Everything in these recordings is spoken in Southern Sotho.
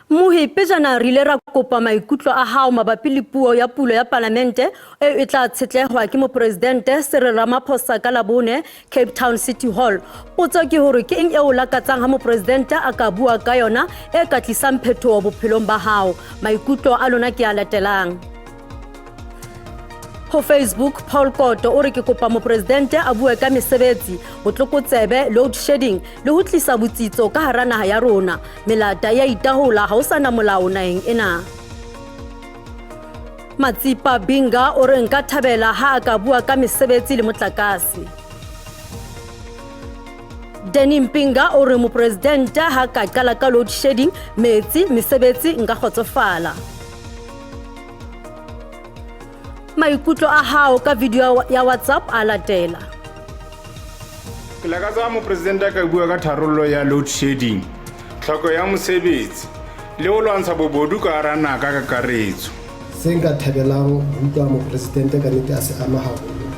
Mmohi Pejana rile ra kopa maikutlo a hao mabapi le puo ya pulo ya palamente etla tshetlehwa ke Mopresidente Cyril Ramaphosa ka labone Cape Town City Hall. Potso ke hore ke eng eo lakatsang ha Mopresidente a ka bua ka yona e ka tlisang phetoho bophelong ba hao. Maikutlo a lona ke a latelang. Ho Facebook, Paul Koto o re ke kopa Mopresidente a bue ka mesebetsi, botlokotsebe, load shedding le ho tlisa botsitso ka hara naha ya rona. Melata ya itahola ha o sana molao naheng ena. Matsipa Binga o re nka thabela ha a ka bua ka mesebetsi le motlakase. Danny Mpinga o re Mopresidente ha ka qala ka load shedding, metsi, mesebetsi nka kgotsofala. Maikutlo a hao ka video ya WhatsApp a latela. Ke lakatsang Mopresidente ka bua ka tharollo ya load shedding, tlhoko ya mosebetsi le ho lwantsha bobodu ka hara naha ka kakaretso. Se nka thabelang ho utlwa Mopresidente ka nnete a se ama haholo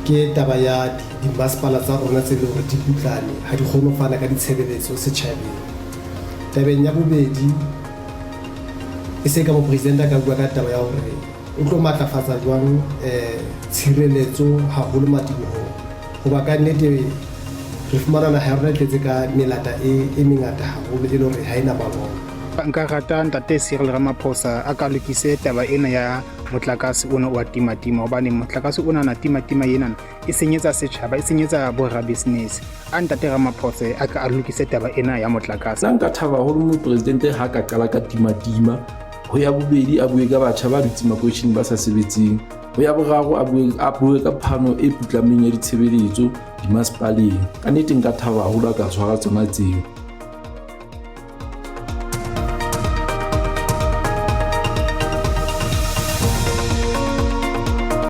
ke taba ya dimasepala tsa rona tse le hore di putlane ha di kgone ho fana ka ditshebeletso setjhabeng. Tabeng ya bobedi e se ka Mopresidente ka bua ka taba ya hore o tlo matlafatsa jwang tshireletso haholo matikohong hoba ka nnete re fumana naha ya rona tletse ka melata e mengata haholo e le hore ha ena balong. Nka rata ntate Cyril Ramaphosa a ka lokise taba ena ya motlakase ona wa timatima hobane motlakase ona na timatima ena e senyetsa setjhaba, e senyetsa bo business. A ntate Ramaphosa a ka lokise taba ena ya motlakase. Nka thaba haholo Mopresidente ha ka qala ka timatima. Ho ya bobedi a bue ka batjha ba dutse makoisheneng ba sa sebetseng. Ho ya boraro a bue ka phano e putlameng ya ditshebeletso dimasepaleng. Ka nnete nka thaba haholo ka tshwara tsona tseo.